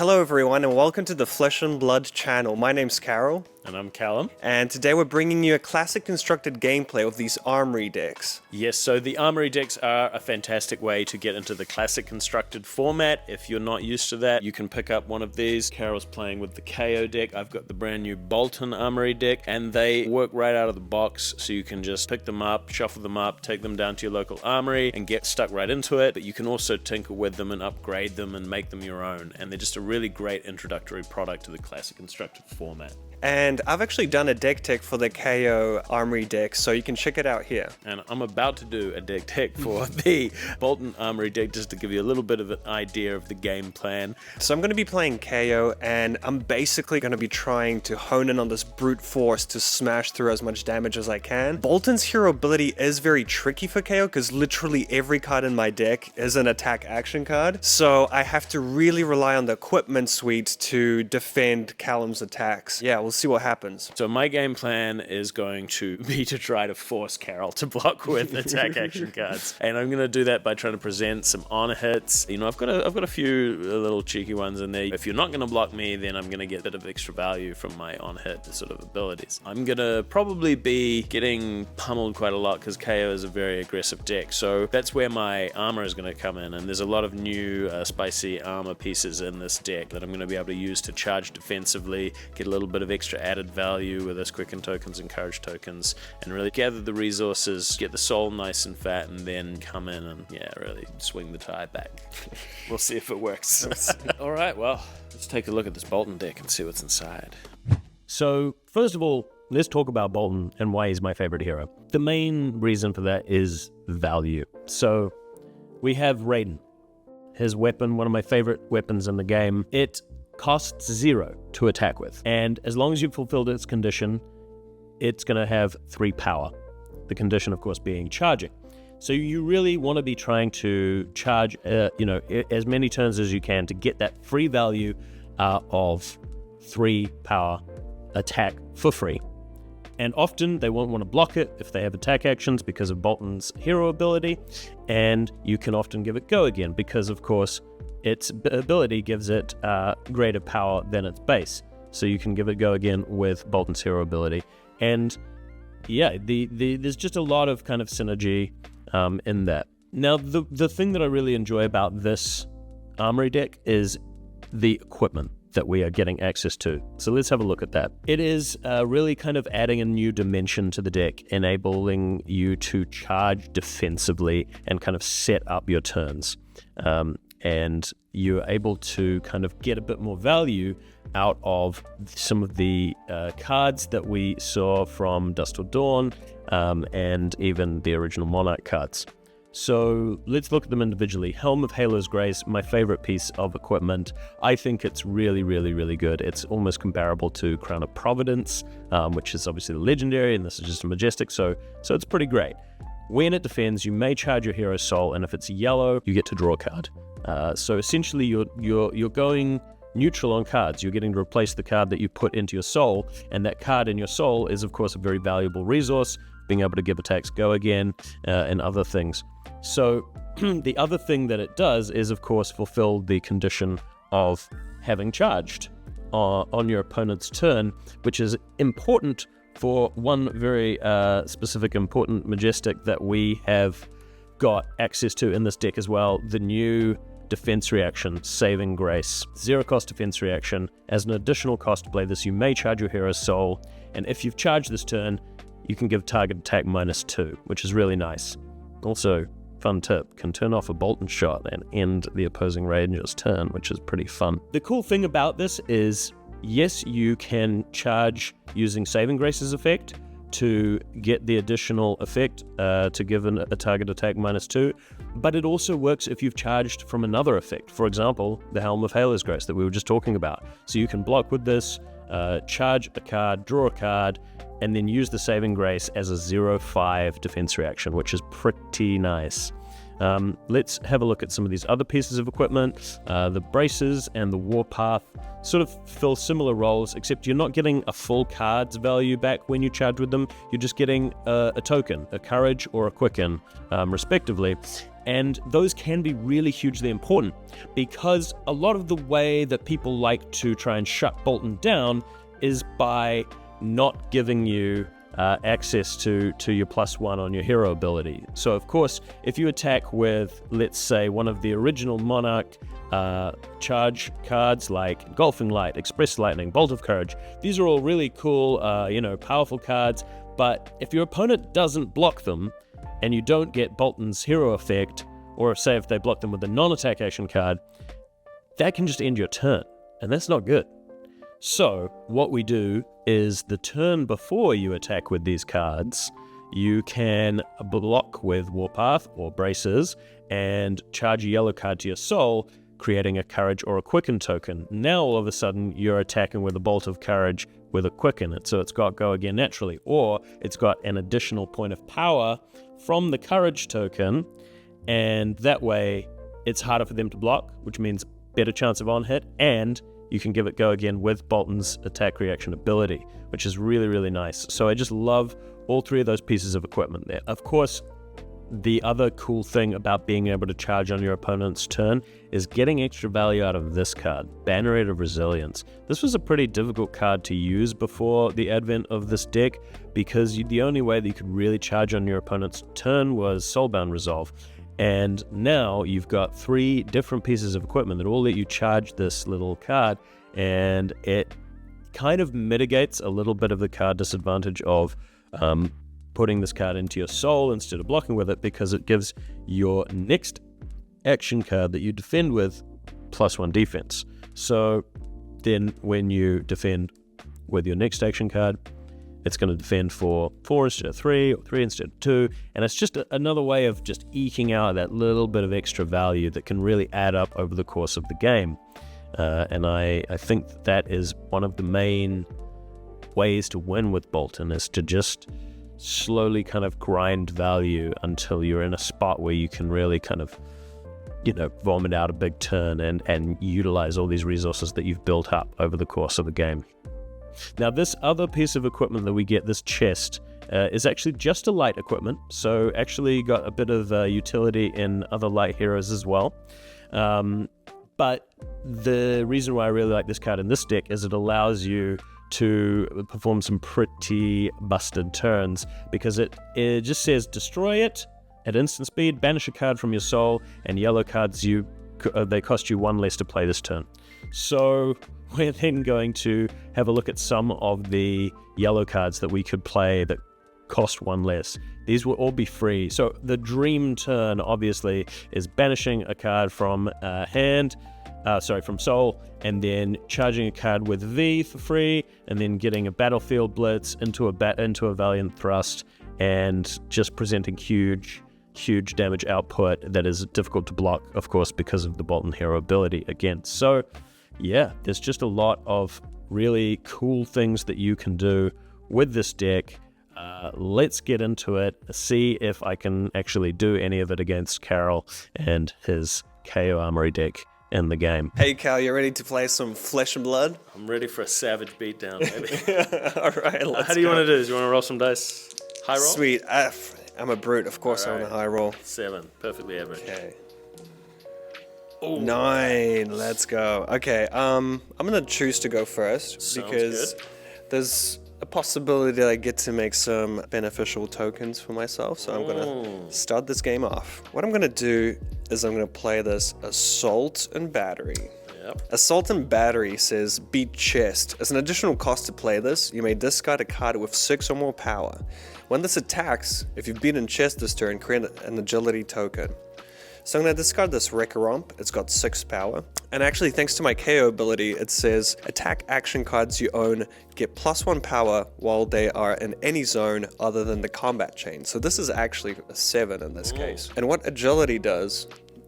Hello everyone and welcome to the Flesh and Blood channel. My name's Karol. And I'm Calum. And today we're bringing you a classic constructed gameplay of these Armory decks. Yes, so the Armory decks are a fantastic way to get into the classic constructed format. If you're not used to that, you can pick up one of these. Karol's playing with the Kayo deck. I've got the brand new Boltyn Armory deck, and they work right out of the box, so you can just pick them up, shuffle them up, take them down to your local armory, and get stuck right into it. But you can also tinker with them and upgrade them and make them your own. And they're just a really great introductory product to the classic constructed format. And I've actually done a deck tech for the Kayo Armory deck, so you can check it out here. And I'm about to do a deck tech for the Boltyn Armory deck, just to give you a little bit of an idea of the game plan. So I'm going to be playing Kayo, and I'm basically going to be trying to hone in on this brute force to smash through as much damage as I can. Boltyn's hero ability is very tricky for Kayo, because literally every card in my deck is an attack action card. So I have to really rely on the equipment suite to defend Calum's attacks. Yeah, we'll see what happens. So my game plan is going to be to try to force Karol to block with attack action cards, and I'm going to do that by trying to present some on hits. You know, I've got a few little cheeky ones in there. If you're not going to block me, then I'm going to get a bit of extra value from my on hit sort of abilities. I'm going to probably be getting pummeled quite a lot because Kayo is a very aggressive deck, so that's where my armor is going to come in. And there's a lot of new spicy armor pieces in this deck that I'm going to be able to use to charge defensively, get a little bit of extra added value with this quicken tokens and courage tokens, and really gather the resources, get the soul nice and fat, and then come in and really swing the tide back. We'll see if it works. All right, well, let's take a look at this Boltyn deck and see what's inside. So first of all, let's talk about Boltyn and why he's my favorite hero. The main reason for that is value. So we have Raiden, his weapon, one of my favorite weapons in the game. It costs 0 to attack with, and as long as you've fulfilled its condition, it's going to have 3 power. The condition, of course, being charging. So you really want to be trying to charge, as many turns as you can to get that free value of 3 power attack for free. And often they won't want to block it if they have attack actions because of Boltyn's hero ability, and you can often give it go again because, of course, its ability gives it greater power than its base. So you can give it go again with Boltyn's hero ability. And yeah, there's just a lot of kind of synergy in that. Now, the thing that I really enjoy about this Armory deck is the equipment that we are getting access to. So let's have a look at that. It is really kind of adding a new dimension to the deck, enabling you to charge defensively and kind of set up your turns. And you're able to kind of get a bit more value out of some of the cards that we saw from Dusk Till Dawn and even the original Monarch cards. So let's look at them individually. Helm of Halo's Grace, my favorite piece of equipment. I think it's really, really, really good. It's almost comparable to Crown of Providence, which is obviously the legendary, and this is just a majestic, so it's pretty great. When it defends, you may charge your hero's soul, and if it's yellow, you get to draw a card. So essentially, you're going neutral on cards. You're getting to replace the card that you put into your soul, and that card in your soul is, of course, a very valuable resource, being able to give attacks go again, and other things. So the other thing that it does is, of course, fulfill the condition of having charged on your opponent's turn, which is important for one very specific important majestic that we have got access to in this deck as well, the new defense reaction, Saving Grace. 0 cost defense reaction. As an additional cost to play this, you may charge your hero's soul, and if you've charged this turn, you can give target attack -2, which is really nice. Also, fun tip, can turn off a Boltyn shot and end the opposing ranger's turn, which is pretty fun. The cool thing about this is, yes, you can charge using Saving Grace's effect to get the additional effect to give a target attack -2, but it also works if you've charged from another effect. For example, the Helm of Halo's Grace that we were just talking about. So you can block with this, charge a card, draw a card, and then use the Saving Grace as a 0/5 defense reaction, which is pretty nice. Let's have a look at some of these other pieces of equipment. The braces and the warpath sort of fill similar roles, except you're not getting a full card's value back when you charge with them. You're just getting a token, a courage or a quicken, respectively. And those can be really hugely important because a lot of the way that people like to try and shut Boltyn down is by not giving you access to your +1 on your hero ability. So of course, if you attack with, let's say, one of the original Monarch charge cards like Engulfing Light, Express Lightning, Bolt of Courage, these are all really cool, powerful cards, but if your opponent doesn't block them, and you don't get Boltyn's hero effect, or say if they block them with a non-attack action card, that can just end your turn, and that's not good. So what we do is the turn before you attack with these cards, you can block with Warpath or Braces and charge a yellow card to your soul, creating a Courage or a Quicken token. Now all of a sudden you're attacking with a Bolt of Courage with a Quicken, so it's got Go Again naturally, or it's got an additional point of power from the Courage token, and that way it's harder for them to block, which means better chance of on hit, and you can give it Go Again with Boltyn's attack reaction ability, which is really, really nice. So I just love all three of those pieces of equipment there. Of course, the other cool thing about being able to charge on your opponent's turn is getting extra value out of this card, Banneret of Resilience. This was a pretty difficult card to use before the advent of this deck because the only way that you could really charge on your opponent's turn was Soulbound Resolve. And now you've got 3 different pieces of equipment that all let you charge this little card, and it kind of mitigates a little bit of the card disadvantage of putting this card into your soul instead of blocking with it, because it gives your next action card that you defend with +1 defense. So then when you defend with your next action card, it's going to defend for 4 instead of 3, or 3 instead of 2, and it's just another way of just eking out that little bit of extra value that can really add up over the course of the game. And I think that is one of the main ways to win with Boltyn, is to just slowly kind of grind value until you're in a spot where you can really kind of, vomit out a big turn and utilize all these resources that you've built up over the course of the game. Now, this other piece of equipment that we get, this chest, is actually just a light equipment, so actually got a bit of utility in other light heroes as well. But the reason why I really like this card in this deck is it allows you to perform some pretty busted turns, because it just says destroy it at instant speed, banish a card from your soul, and yellow cards they cost you 1 less to play this turn. So we're then going to have a look at some of the yellow cards that we could play that cost 1 less. These will all be free. So the dream turn, obviously, is banishing a card from from soul, and then charging a card with V for free, and then getting a battlefield blitz into a valiant thrust, and just presenting huge damage output that is difficult to block, of course, because of the Boltyn hero ability again. So yeah, there's just a lot of really cool things that you can do with this deck. Let's get into it, see if I can actually do any of it against Karol and his Kayo Armory deck in the game. Hey Cal, you ready to play some Flesh and Blood? I'm ready for a savage beatdown, baby. Alright, let's How do you want to do this? You want to roll some dice? High roll? Sweet. I'm a brute, of course. I want a high roll. 7, perfectly average. Okay. Ooh. 9, let's go. Okay, I'm gonna choose to go first. Sounds because good. There's a possibility that I get to make some beneficial tokens for myself, so I'm gonna start this game off. What I'm gonna do is I'm gonna play this Assault and Battery. Yep. Assault and Battery says beat chest. As an additional cost to play this, you may discard a card with 6 or more power. When this attacks, if you've beaten chest this turn, create an agility token. So I'm going to discard this Wrecker-Romp, it's got 6 power. And actually, thanks to my KO ability, it says attack action cards you own get +1 power while they are in any zone other than the combat chain. So this is actually a 7 in this case. And what agility does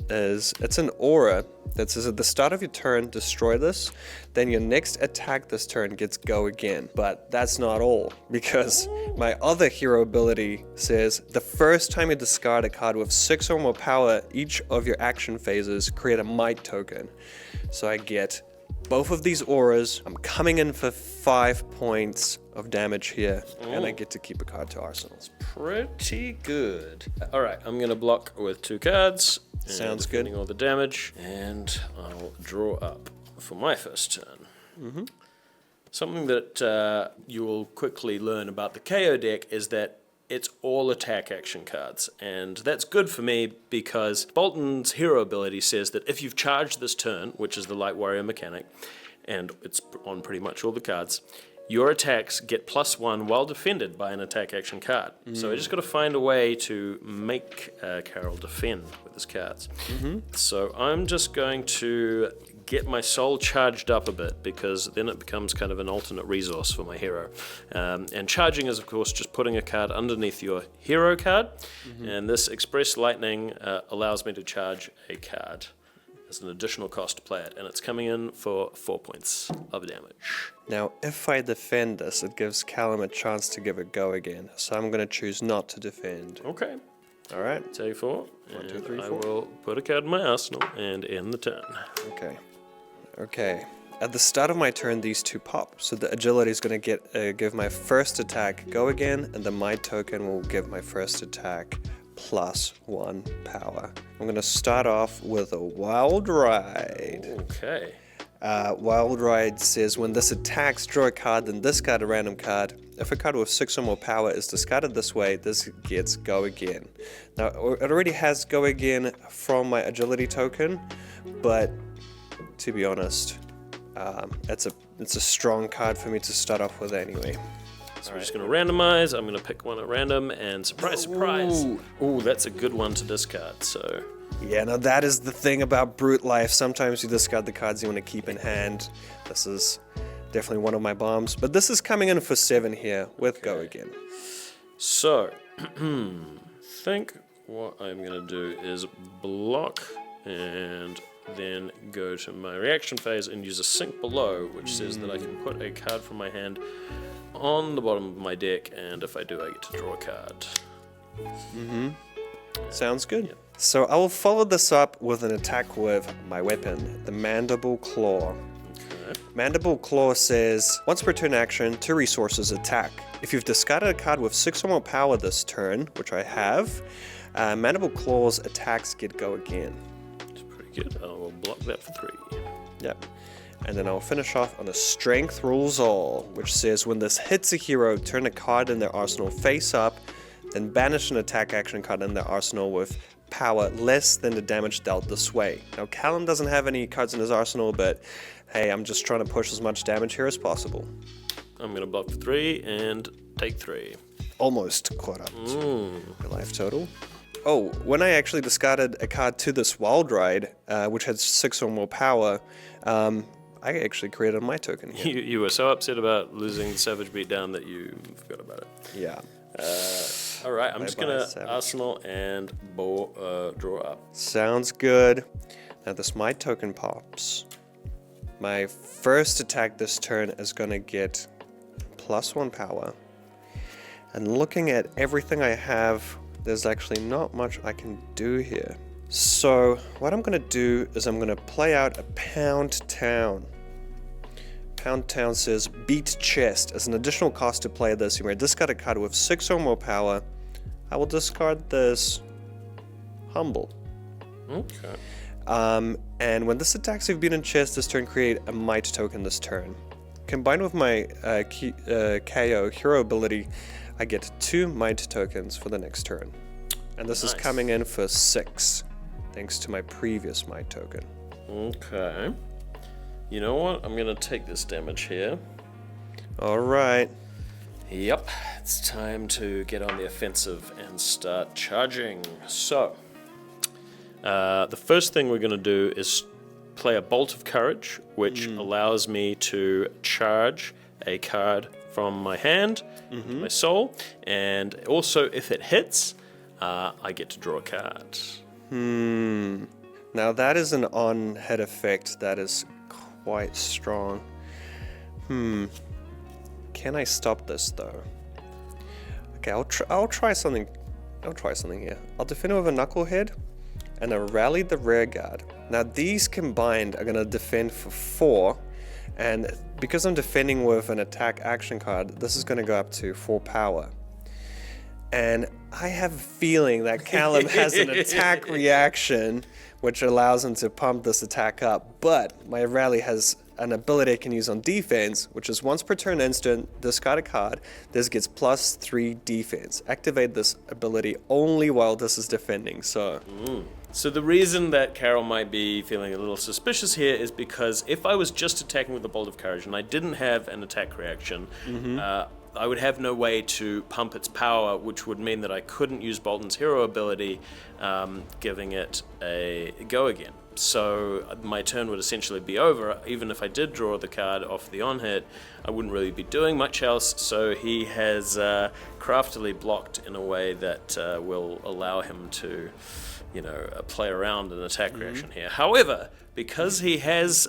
is, it's an aura that says at the start of your turn, destroy this, then your next attack this turn gets go again. But that's not all, because my other hero ability says the first time you discard a card with 6 or more power, each of your action phases create a might token. So I get both of these auras. I'm coming in for 5 points of damage here, and I get to keep a card to arsenal. Pretty good. All right, I'm going to block with 2 cards. Sounds good. All the damage, and I'll draw up for my first turn. Something that you will quickly learn about the Kayo deck is that it's all attack action cards, and that's good for me because Boltyn's hero ability says that if you've charged this turn, which is the Light Warrior mechanic, and it's on pretty much all the cards, your attacks get +1 while defended by an attack action card. So I just got to find a way to make Karol defend with his cards. So I'm just going to get my soul charged up a bit, because then it becomes kind of an alternate resource for my hero. And charging is, of course, just putting a card underneath your hero card. And this Express Lightning allows me to charge a card as an additional cost to play it, and it's coming in for 4 points of damage. Now, if I defend this, it gives Calum a chance to give a go again, so I'm going to choose not to defend. Okay. All right. Take 4. 1, 2, 3, 4. I will put a card in my arsenal and end the turn. Okay. Okay. At the start of my turn, these 2 pop, so the agility is going to give my first attack go again, and then my token will give my first attack +1 power. I'm going to start off with a Wild Ride. Okay. Wild Ride says when this attacks, draw a card, then discard a random card. If a card with 6 or more power is discarded this way, this gets Go Again. Now, it already has Go Again from my agility token, but to be honest, it's a strong card for me to start off with anyway. So we're just going to randomize. I'm going to pick one at random, and surprise, surprise. Ooh, that's a good one to discard, so... Yeah, now that is the thing about Brute Life. Sometimes you discard the cards you want to keep in hand. This is definitely one of my bombs. But this is coming in for 7 here with Go Again. So, think what I'm going to do is block and then go to my reaction phase and use a Sink Below, which says that I can put a card from my hand on the bottom of my deck, and if I do, I get to draw a card. Sounds good. Yep. So I will follow this up with an attack with my weapon, the Mandible Claw. Okay. Mandible Claw says, once per turn action, 2 resources attack. If you've discarded a card with 6 or more power this turn, which I have, Mandible Claw's attacks get Go Again. That's pretty good. I will block that for 3. Yep. And then I'll finish off on a Strength Rules All, which says when this hits a hero, turn a card in their arsenal face up, then banish an attack action card in their arsenal with power less than the damage dealt this way. Now, Calum doesn't have any cards in his arsenal, but hey, I'm just trying to push as much damage here as possible. I'm going to block for 3 and take 3. Almost caught up to your life total. Oh, when I actually discarded a card to this Wild Ride, which had 6 or more power, I actually created my token here. You were so upset about losing Savage Beatdown that you forgot about it. Yeah. All right, I'm just going to Arsenal and draw up. Sounds good. Now this my token pops. My first attack this turn is going to get +1 power. And looking at everything I have, there's actually not much I can do here. So what I'm going to do is I'm going to play out a Pound Town. Pound Town says beat chest. As an additional cost to play this, you may discard a card with 6 or more power. I will discard this Humble. Okay. And when this attacks you've beaten chest this turn, create a might token this turn. Combined with my Kayo hero ability, I get 2 might tokens for the next turn. And this is coming in for 6, thanks to my previous might token. Okay. You know what? I'm going to take this damage here. Alright. Yep. It's time to get on the offensive and start charging. So, the first thing we're going to do is play a Bolt of Courage, which allows me to charge a card from my hand, my soul, and also if it hits, I get to draw a card. Now that is an on-head effect that is quite strong. Can I stop this though? Okay, I'll try something. I'll try something here. I'll defend with a Knucklehead and a Rally the Rear Guard. Now these combined are gonna defend for 4, and because I'm defending with an attack action card, this is going to go up to 4 power. And I have a feeling that Calum has an attack reaction, which allows him to pump this attack up. But my rally has an ability I can use on defense, which is once per turn instant, discard a card. This gets +3 defense. Activate this ability only while this is defending. So the reason that Karol might be feeling a little suspicious here is because if I was just attacking with the Bolt of Courage and I didn't have an attack reaction, I would have no way to pump its power, which would mean that I couldn't use Boltyn's hero ability, giving it a go again. So my turn would essentially be over. Even if I did draw the card off the on-hit, I wouldn't really be doing much else. So he has craftily blocked in a way that will allow him to, play around an attack reaction here. However, because he has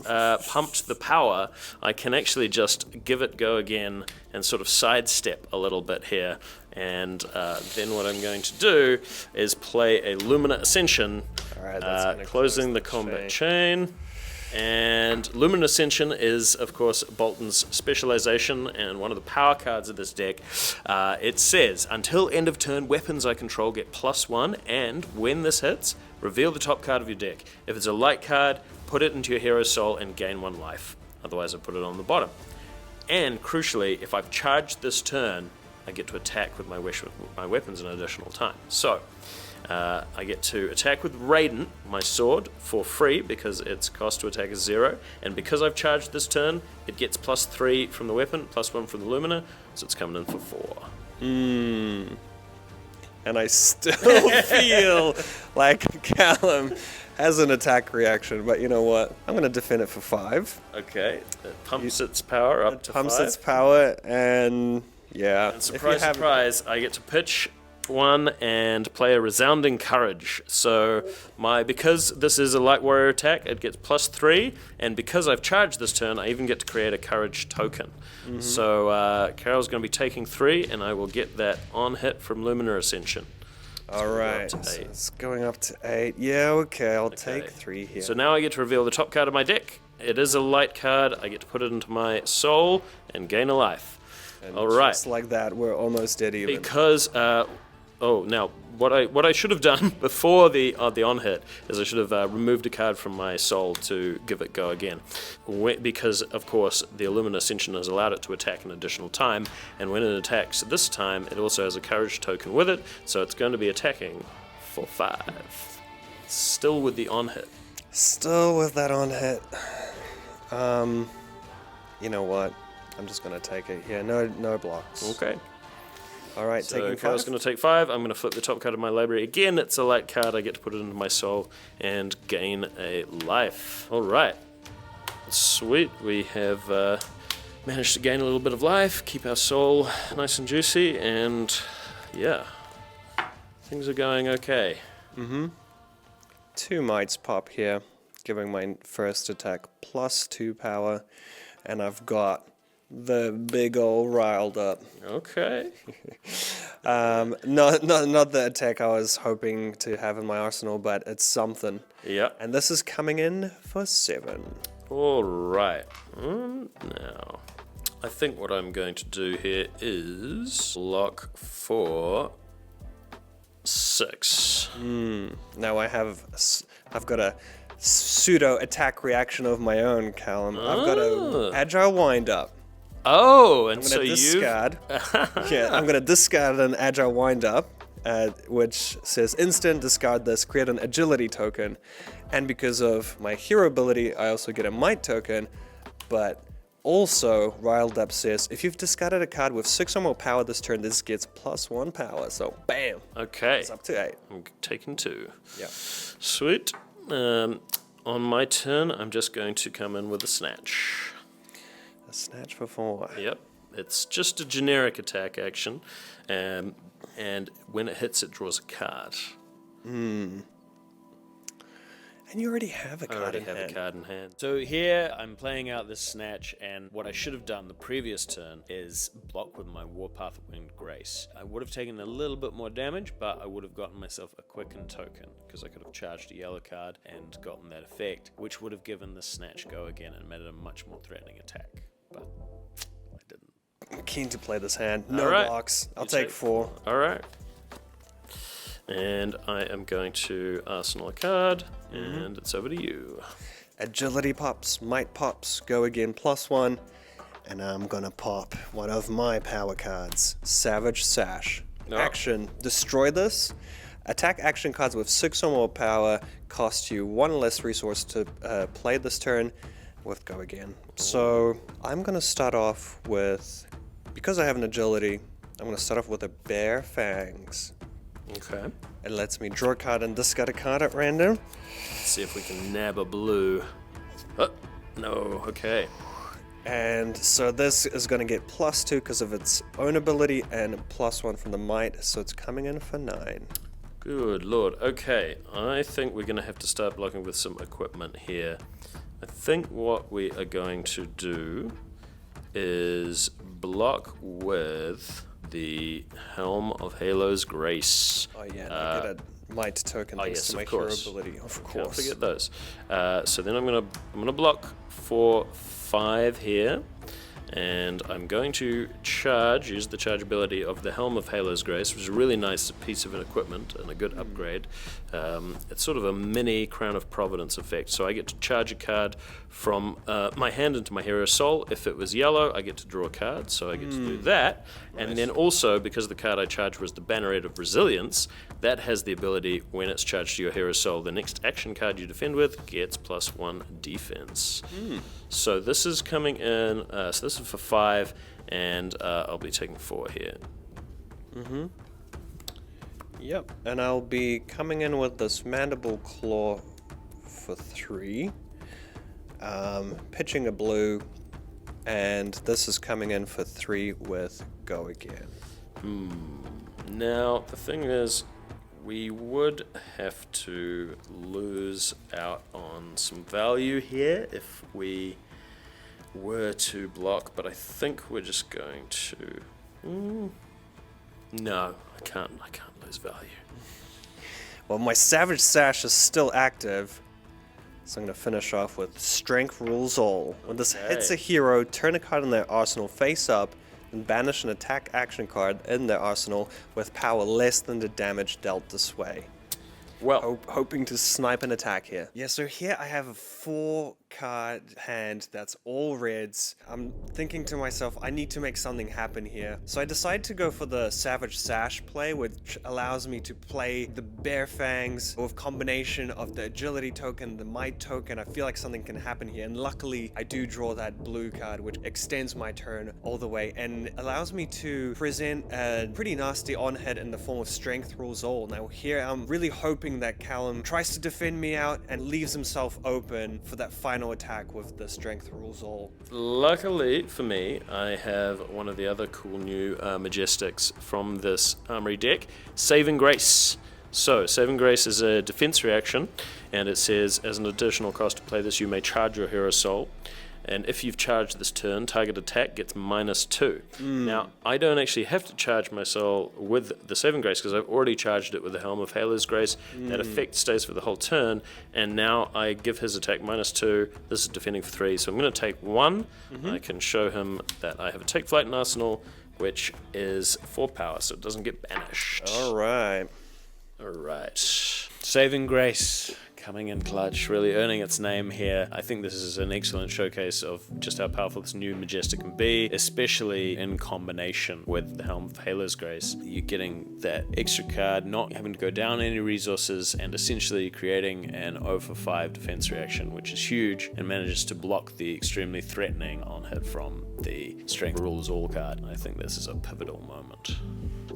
pumped the power, I can actually just give it go again and sort of sidestep a little bit here. And then what I'm going to do is play a Lumina Ascension, closing the combat chain. And Lumina Ascension is, of course, Boltyn's specialization and one of the power cards of this deck. It says, until end of turn, weapons I control get +1, and when this hits, reveal the top card of your deck. If it's a light card, put it into your hero's soul and gain 1 life. Otherwise, I put it on the bottom. And crucially, if I've charged this turn, I get to attack with my weapons an additional time. So, I get to attack with Raiden, my sword, for free because its cost to attack is 0. And because I've charged this turn, it gets +3 from the weapon, +1 from the Lumina, so it's coming in for 4. And I still feel like Calum has an attack reaction, but you know what? I'm going to defend it for 5. Okay, it pumps its power up to 5. Pumps its power, and yeah. And surprise, surprise, I get to pitch 1 and play a Resounding Courage. So because this is a Light Warrior attack, it gets +3, and because I've charged this turn, I even get to create a Courage token. So Karol's going to be taking 3, and I will get that on hit from Lumina Ascension. Alright, so it's going up to 8. Yeah, okay, I'll take 3 here. So now I get to reveal the top card of my deck. It is a light card. I get to put it into my soul and gain a life. And Alright. just like that, we're almost dead even. Because now what I should have done before the on hit is I should have removed a card from my soul to give it go again, because of course the Lumina Ascension has allowed it to attack an additional time, and when it attacks this time, it also has a Courage token with it, so it's going to be attacking for 5. Still with the on hit. Still with that on hit. You know what? I'm just gonna take it. Yeah, no blocks. Okay. All right, So taking 5. Karol's going to take 5. I'm going to flip the top card of my library again. It's a light card. I get to put it into my soul and gain a life. All right. Sweet. We have managed to gain a little bit of life, keep our soul nice and juicy, and yeah, things are going okay. 2 mites pop here, giving my first attack +2 power, and I've got the big ol' riled up. Okay. Not the attack I was hoping to have in my arsenal, but it's something. Yeah. And this is coming in for 7. All right. Now, I think what I'm going to do here is block for 6. Now I've got a pseudo attack reaction of my own, Calum. I've got a agile wind up. Oh, and I'm so gonna you discard. Yeah, I'm gonna discard an agile wind up, which says instant discard this, create an agility token, and because of my hero ability, I also get a might token. But also, riled up says if you've discarded a card with 6 or more power this turn, this gets +1 power. So bam. Okay. It's up to 8. I'm taking 2. Yeah. Sweet. On my turn, I'm just going to come in with a snatch. A snatch for 4. Yep. It's just a generic attack action, and when it hits, it draws a card. And you already have a card in hand. A card in hand. So here I'm playing out this snatch, and what I should have done the previous turn is block with my Warpath of Winged Grace. I would have taken a little bit more damage, but I would have gotten myself a quicken token, because I could have charged a yellow card and gotten that effect, which would have given the snatch go again and made it a much more threatening attack. but I didn't. I'm keen to play this hand. No All right. blocks. I'll You take 4. All right. And I am going to arsenal a card, and it's over to you. Agility pops, might pops, go again +1. And I'm gonna pop one of my power cards, Savage Sash. No. Action, destroy this. Attack action cards with 6 or more power cost you 1 less resource to play this turn with go again. So I'm gonna start off with, because I have an agility, I'm gonna start off with a Bare Fangs. Okay. It lets me draw a card and discard a card at random. Let's see if we can nab a blue. Oh, no, okay. And so this is going to get +2 because of its own ability and +1 from the might, so it's coming in for 9. Good lord. Okay, I think we're going to have to start blocking with some equipment here. I think what we are going to do is block with the Helm of Halo's Grace. Oh yeah, and I get a might token thanks yes, to my of hero course. ability. Of Can't course. forget those. So then I'm gonna block for 5 here, and I'm going to use the charge ability of the Helm of Halo's Grace, which is a really nice piece of equipment and a good upgrade. It's sort of a mini Crown of Providence effect. So I get to charge a card from my hand into my hero soul. If it was yellow, I get to draw a card, so I get to do that. And then also, because the card I charged was the Banneret of Resilience, that has the ability, when it's charged to your hero soul, the next action card you defend with gets +1 defense. So this is coming in, so this is for 5, and I'll be taking 4 here. Yep, and I'll be coming in with this Mandible Claw for 3. Pitching a blue, and this is coming in for 3 with go again. Now, the thing is, we would have to lose out on some value here if we were to block, but I think we're just going to... No, I can't lose value. Well, my Savage Sash is still active, so I'm going to finish off with Strength Rules All. When this hits a hero, turn a card in their arsenal face up, and banish an attack action card in their arsenal with power less than the damage dealt this way. Well, Hoping to snipe an attack here. Yeah, so here I have a 4-card hand that's all reds. I'm thinking to myself, I need to make something happen here. So I decide to go for the Savage Sash play, which allows me to play the Bare Fangs with combination of the agility token, the might token. I feel like something can happen here. And luckily, I do draw that blue card, which extends my turn all the way and allows me to present a pretty nasty on-hit in the form of Strength Rules All. Now here, I'm really hoping that Calum tries to defend me out and leaves himself open for that final attack with the Strength Rules All. luckily for me, I have one of the other cool new Majestics from this Armory deck, Saving Grace. So, Saving Grace is a defense reaction, and it says, as an additional cost to play this, you may charge your hero soul. And if you've charged this turn, target attack gets -2. Now, I don't actually have to charge my soul with the Saving Grace because I've already charged it with the Helm of Halo's Grace. That effect stays for the whole turn, and now I give his attack -2. This is defending for 3, so I'm going to take 1. I can show him that I have a Take Flight in Arsenal, which is 4 power, so it doesn't get banished. Alright. Alright. Saving Grace coming in clutch, really earning its name here. I think this is an excellent showcase of just how powerful this new Majestic can be, especially in combination with the Helm of Halo's Grace. You're getting that extra card, not having to go down any resources, and essentially creating an 0 for 5 defense reaction, which is huge, and manages to block the extremely threatening on-hit from the Strength Rules All card. I think this is a pivotal moment.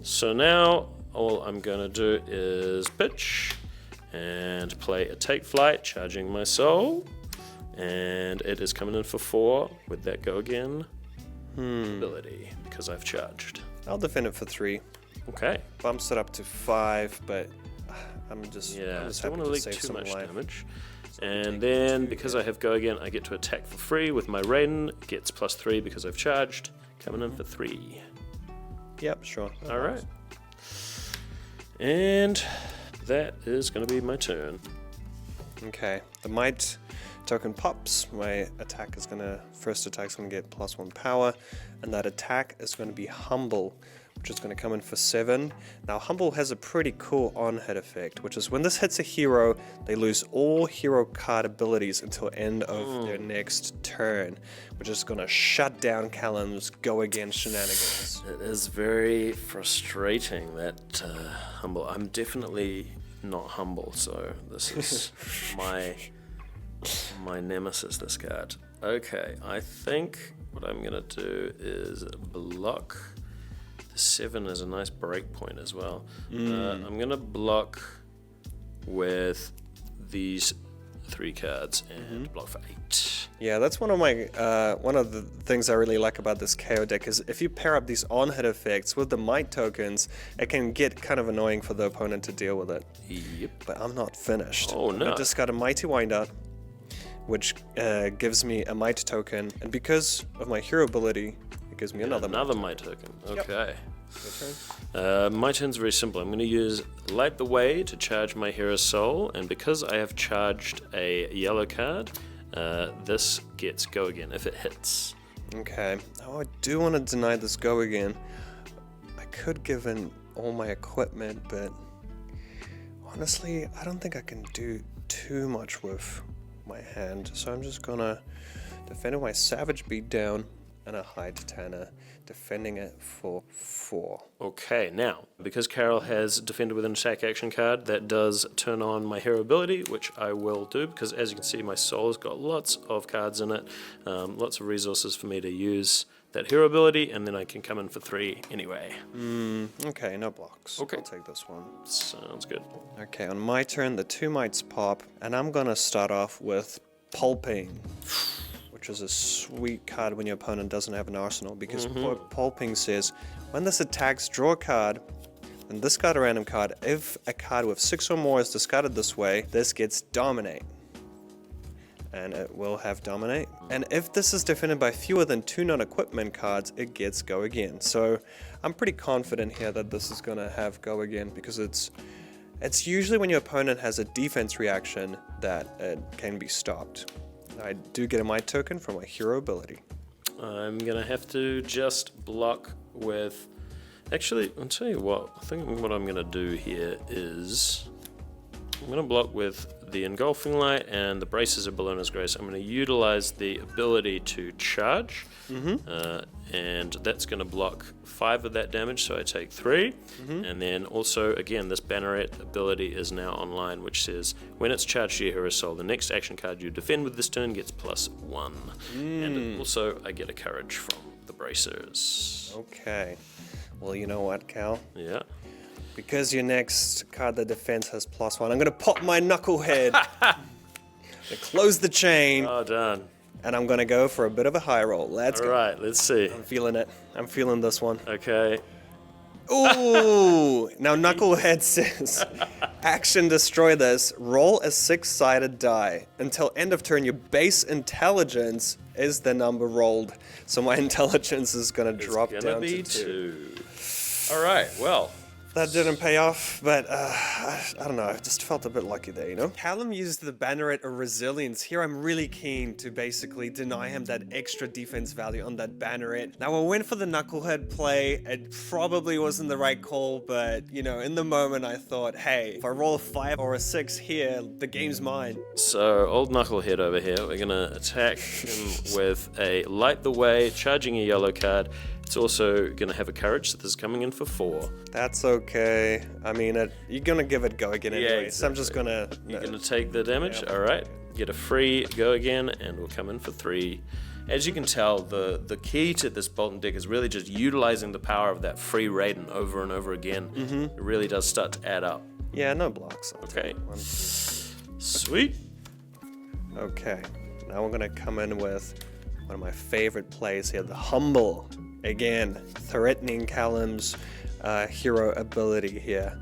So now, all I'm going to do is pitch and play a Take Flight, charging my soul, and it is coming in for 4 with that go again ability because I've charged. I'll defend it for 3. Okay. Bumps it up to 5, but I'm just Yeah, I'm just don't happy want to to leak save too some much life. damage. And then because I have go again, I get to attack for free with my Raiden. Gets +3 because I've charged. Coming in for 3. Yep, sure. All right. And that is going to be my turn. Okay. The might token pops, my first attack is gonna get +1 power, and that attack is gonna be Humble, which is gonna come in for 7. Now Humble has a pretty cool on-hit effect, which is when this hits a hero, they lose all hero card abilities until end of their next turn, which is gonna shut down Calum's go again shenanigans. It is very frustrating that Humble. I'm definitely not humble, so this is my nemesis, this card. Okay, I think what I'm gonna do is block. The 7 is a nice break point as well. I'm gonna block with these 3 cards and block for 8. Yeah, that's one of the things I really like about this Kayo deck is if you pair up these on-hit effects with the might tokens, it can get kind of annoying for the opponent to deal with it. Yep. But I'm not finished. Oh no. I just got a Mighty Windup, which gives me a might token, and because of my hero ability, it gives me another might token. Okay. Your turn. My turn's very simple. I'm going to use Light the Way to charge my Hero's Soul, and because I have charged a yellow card, this gets Go Again if it hits. Okay. Oh, I do want to deny this Go Again. I could give in all my equipment, but honestly, I don't think I can do too much with my hand, so I'm just gonna defend my Savage Beatdown and a High Tanner, defending it for 4. Okay, now, because Karol has defended with an attack action card, that does turn on my hero ability, which I will do, because as you can see, my soul has got lots of cards in it, lots of resources for me to use that hero ability, and then I can come in for 3 anyway. Okay, no blocks. Okay. I'll take this one. Sounds good. Okay, on my turn, the 2 mights pop, and I'm gonna start off with Pulping, which is a sweet card when your opponent doesn't have an arsenal, because Pulping says, when this attacks, draw a card, and discard a random card. If a card with 6 or more is discarded this way, this gets Dominate. And it will have Dominate. And if this is defended by fewer than 2 non-equipment cards, it gets Go Again. So I'm pretty confident here that this is gonna have Go Again, because it's usually when your opponent has a defense reaction that it can be stopped. I do get a might token for my hero ability. I'm going to have to just block with... Actually, I'll tell you what. I think what I'm going to do here is... I'm going to block with the Engulfing Light and the Braces of Balloon's Grace. I'm going to utilize the ability to charge, and that's going to block 5 of that damage, so I take 3. And then also, again, this Banneret ability is now online, which says, when it's charged to your Hero Soul, the next action card you defend with this turn gets +1. And also, I get a Courage from the Bracers. Okay. Well, you know what, Cal? Yeah. Because your next card that defends has +1, I'm gonna pop my Knucklehead to close the chain, Oh, done. and I'm gonna go for a bit of a high roll. Let's go. Alright, let's see. I'm feeling it. I'm feeling this one. Okay. Ooh! Now Knucklehead says, action destroy this, roll a 6-sided die. Until end of turn, your base intelligence is the number rolled. So my intelligence is gonna drop It's gonna down be to 2. 2. Alright, well. That didn't pay off, but I don't know, I just felt a bit lucky there, you know? Calum used the Banneret of Resilience. Here I'm really keen to basically deny him that extra defense value on that Banneret. Now I went for the Knucklehead play. It probably wasn't the right call, but you know, in the moment I thought, hey, if I roll a 5 or a 6 here, the game's mine. So, old Knucklehead over here, we're gonna attack him with a Light the Way, charging a yellow card. It's also gonna have a Courage, so this is coming in for 4. That's okay. I mean, you're gonna give it Go Again anyway, exactly. so I'm just gonna... You're gonna take the damage, alright. Get a free Go Again, and we'll come in for 3. As you can tell, the key to this Boltyn deck is really just utilizing the power of that free Raiden over and over again. It really does start to add up. Yeah, no blocks. Okay. Sweet. Okay, now we're gonna come in with one of my favorite plays here, the Humble. Again, threatening Calum's hero ability here.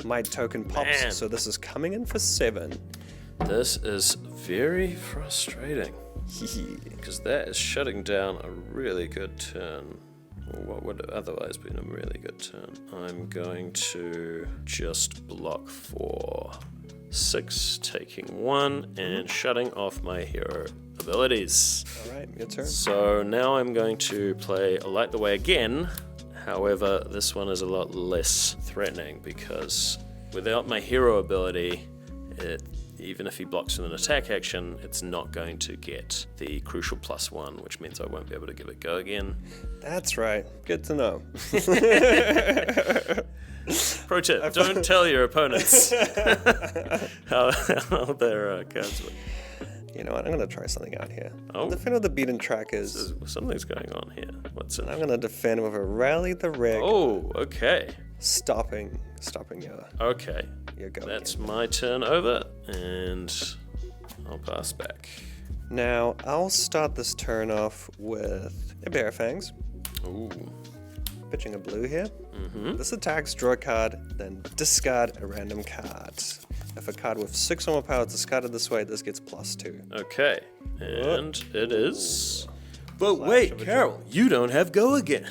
Might token pops, Man. so this is coming in for 7. This is very frustrating, because that is shutting down a really good turn. Or what would otherwise been a really good turn. I'm going to just block for 6, taking 1, and shutting off my hero abilities. Alright, your turn. So now I'm going to play Light the Way again. However, this one is a lot less threatening because without my hero ability, even if he blocks with an attack action, it's not going to get the crucial +1, which means I won't be able to give it go again. That's right. Good to know. Pro tip, don't tell your opponents how their cards work. You know what? I'm going to try something out here. Oh. Defend with the beaten trackers. Something's going on here. What's it? I'm going to defend with a Rally the Rig. Oh, okay. Stopping Okay. your go. That's again. my turn over, and I'll pass back. Now, I'll start this turn off with a Bear Fangs. Ooh. Pitching a blue here. This attacks, draw a card, then discard a random card. If a card with 6 or more power is discarded this way, this gets +2. Okay. And it is... But wait, Karol, you don't have go again.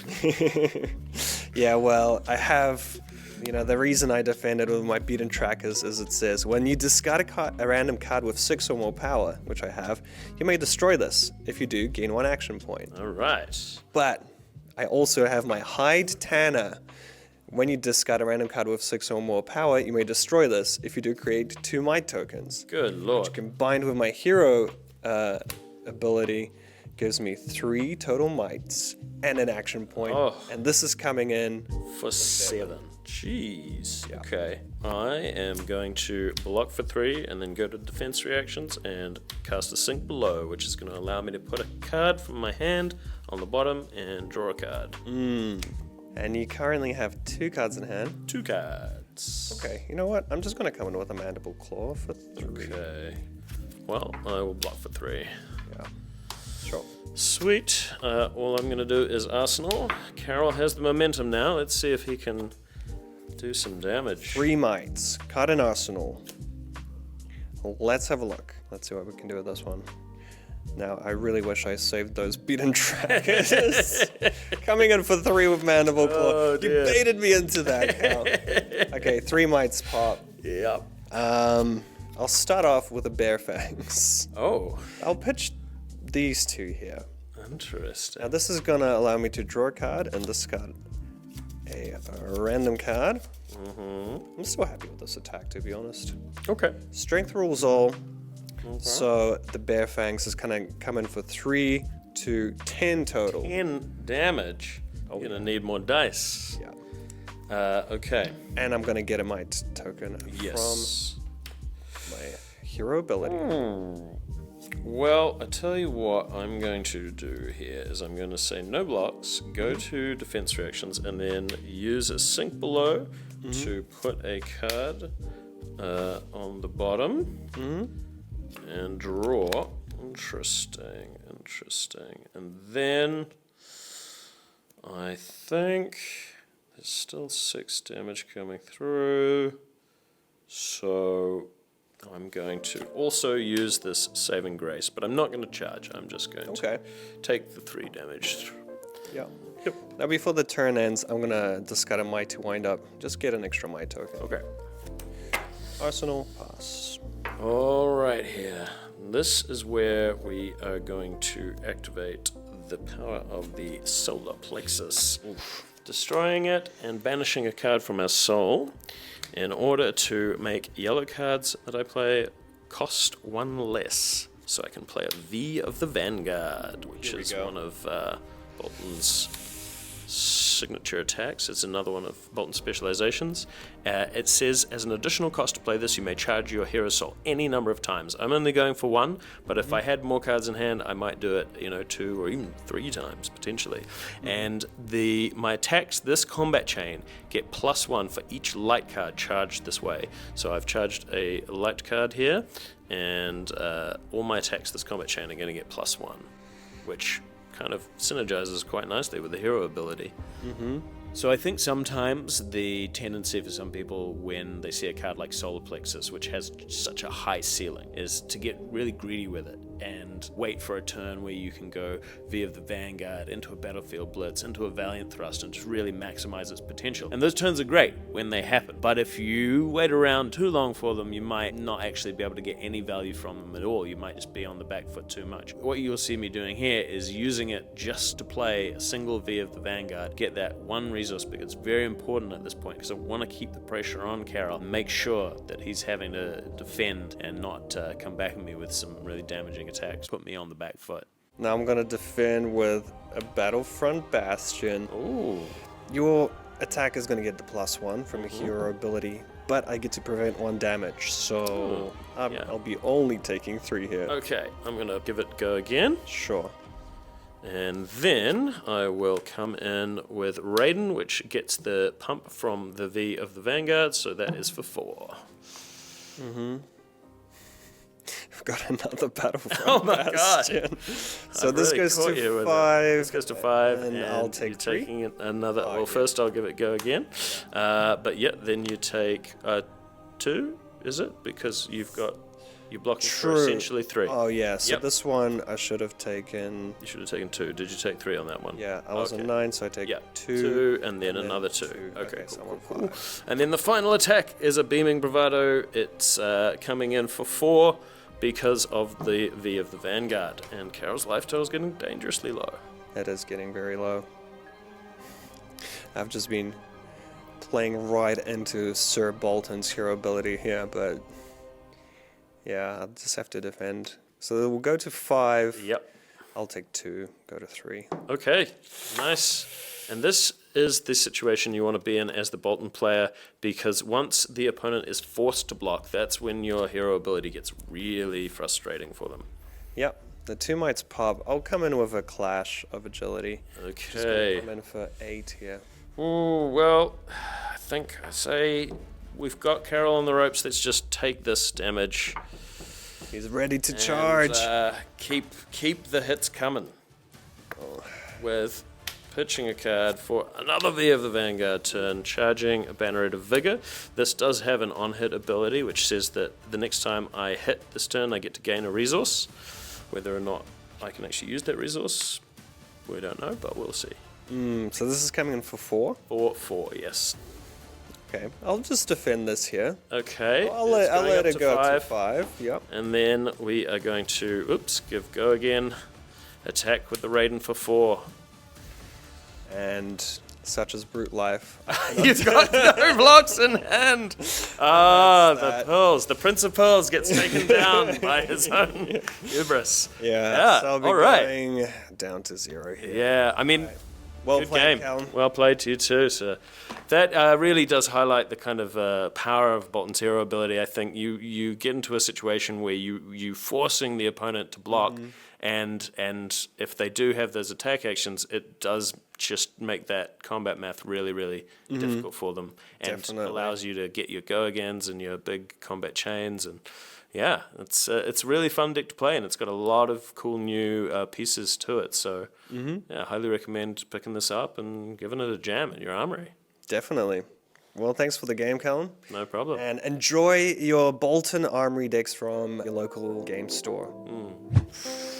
Yeah, well, I have... You know, the reason I defended with my beaten trackers is it says, when you discard a random card with 6 or more power, which I have, you may destroy this. If you do, gain 1 action point. All right. But I also have my Hide Tanner. When you discard a random card with 6 or more power, you may destroy this. If you do, create 2 Might tokens. Good lord. Combined with my hero ability, gives me 3 total mites and an action point. Oh. And this is coming in. For 7. Jeez. Yeah. Okay. I am going to block for 3 and then go to defense reactions and cast a Sink Below, which is going to allow me to put a card from my hand on the bottom and draw a card. And you currently have 2 cards in hand. 2 cards. Okay, you know what? I'm just going to come in with a Mandible Claw for 3. Okay. Well, I will block for 3. Yeah, sure. Sweet. All I'm going to do is Arsenal. Karol has the momentum now. Let's see if he can do some damage. 3 mites. Card in Arsenal. Let's have a look. Let's see what we can do with this one. Now, I really wish I saved those beaten trackers. Coming in for 3 with Mandible Claw. Oh, You dear. baited me into that count. Okay, 3 mites pop. Yep. I'll start off with a Bear Fangs. Oh, I'll pitch these 2 here. interesting. Now, this is going to allow me to draw a card and discard a random card. I'm still happy with this attack, to be honest. Okay. Strength rules all. So the Bear Fangs is going to come in for 3 to 10 total. 10 damage. You're going to need more dice. Yeah. Okay. And I'm going to get a Might token Yes. from my hero ability. Well, I tell you what I'm going to do here is I'm going to say no blocks, go to defense reactions, and then use a Sink Below to put a card on the bottom and draw. Interesting. And then I think there's still 6 damage coming through. So I'm going to also use this Saving Grace, but I'm not going to charge. I'm just going to take the 3 damage. Yeah. Now, before the turn ends, I'm going to discard a Might to wind up. Just get an extra Might token. Okay. Arsenal, pass. All right, here. This is where we are going to activate the power of the solar plexus. Destroying it and banishing a card from our soul in order to make yellow cards that I play cost 1 less. So I can play a V of the Vanguard, which is one of Boltyn's signature attacks. It's another one of Boltyn's specializations. It says, as an additional cost to play this, you may charge your hero soul any number of times. I'm only going for 1, but if I had more cards in hand, I might do it, 2 or even 3 times potentially. And my attacks this combat chain get +1 for each light card charged this way. So I've charged a light card here, and all my attacks this combat chain are going to get +1, which kind of synergizes quite nicely with the hero ability. So I think sometimes the tendency for some people when they see a card like Solar Plexus, which has such a high ceiling, is to get really greedy with it and and wait for a turn where you can go via the Vanguard into a Battlefield Blitz, into a Valiant Thrust, and just really maximize its potential. And those turns are great when they happen, but if you wait around too long for them, you might not actually be able to get any value from them at all. You might just be on the back foot too much. What you'll see me doing here is using it just to play a single V of the Vanguard, get that one resource, because it's very important at this point, because I want to keep the pressure on Karol, make sure that he's having to defend and not come back at me with some really damaging attacks, put me on the back foot. Now I'm gonna defend with a Battlefront Bastion. Ooh. Your attack is gonna get the +1 from a hero ability, but I get to prevent 1 damage, so I'll be only taking 3 here. Okay, I'm gonna give it a go again. Sure. And then I will come in with Raiden, which gets the pump from the V of the Vanguard, so that is for 4. I've got another Battlefront Oh my Bastion. god! So I've this really goes caught you to with it. 5. This goes to 5, and I'll take you're 3. taking another. Oh, well, yeah. first I'll give it a go again. But yeah, then you take 2. Is it because you're blocking for essentially 3? Oh yeah. So Yep. this one I should have taken. You should have taken 2. Did you take 3 on that one? Yeah, I was on 9, so I take Yeah, 2. 2, and then another 2. Okay, so cool, I'm on 5. And then the final attack is a Beaming Bravado. It's coming in for 4 because of the V of the Vanguard. And Karol's life total is getting dangerously low. It is getting very low. I've just been playing right into Sir Boltyn's hero ability here, but yeah, I'll just have to defend. So we'll go to 5. Yep. I'll take 2, go to 3. Okay, nice. And this is the situation you want to be in as the Boltyn player, because once the opponent is forced to block, that's when your hero ability gets really frustrating for them. Yep, the 2 mites pop. I'll come in with a Clash of Agility. Just gonna Okay. come in for 8 here. Oh, well, I think I say we've got Karol on the ropes. Let's just take this damage. He's ready to And, charge. keep the hits coming. With pitching a card for another V of the Vanguard turn, charging a Banneret of Vigor. This does have an on-hit ability, which says that the next time I hit this turn, I get to gain a resource. Whether or not I can actually use that resource, we don't know, but we'll see. So this is coming in for 4. For 4, yes. Okay, I'll just defend this here. Okay. I'll let it go up to 5. 5. Yep. And then we are going to, give go again. Attack with the Raiden for 4. And such as brute life. You've got no blocks in hand. Ah, the pearls. The Prince of Pearls gets taken down by his own hubris. Yeah, so I'll be all right. going down to 0 here. Yeah, I mean, Well good played, game. Calum. Well played to you too, sir. That really does highlight the kind of power of Boltyn's hero ability. I think you get into a situation where you forcing the opponent to block, and if they do have those attack actions, it does just make that combat math really, really difficult for them, and Definitely. allows you to get your go-agains and your big combat chains. And yeah, it's a really fun deck to play, and it's got a lot of cool new pieces to it. So yeah, I highly recommend picking this up and giving it a jam in your armory. Definitely. Well, thanks for the game, Calum. No problem. And enjoy your Boltyn Armory decks from your local game store.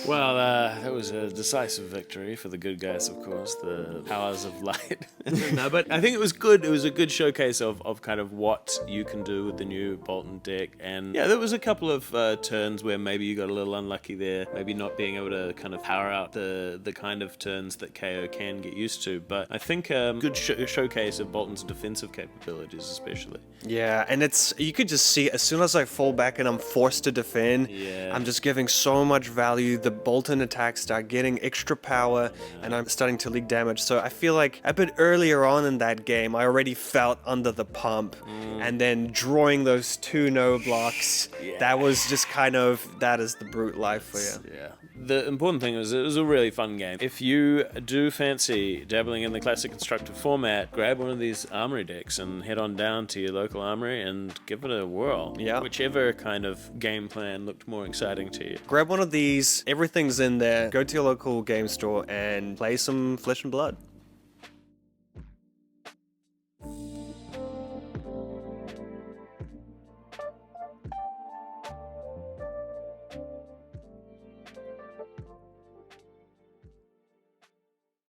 Well, that was a decisive victory for the good guys, of course, the powers of light. No, but I think it was good. It was a good showcase of kind of what you can do with the new Boltyn deck. And yeah, there was a couple of turns where maybe you got a little unlucky there, maybe not being able to kind of power out the kind of turns that Kayo can get used to. But I think good showcase of Boltyn's defensive capabilities, especially. Yeah, and you could just see as soon as I fall back and I'm forced to defend, I'm just giving so much value. The Boltyn attacks start getting extra power, and I'm starting to leak damage. So I feel like a bit earlier on in that game, I already felt under the pump, and then drawing those 2 no blocks, that was just that is the brute life for you. Yeah. The important thing is it was a really fun game. If you do fancy dabbling in the classic constructive format, grab one of these Armory decks and head on down to your local armory and give it a whirl. Yeah. Whichever kind of game plan looked more exciting to you. Grab one of these, everything's in there, go to your local game store and play some Flesh and Blood.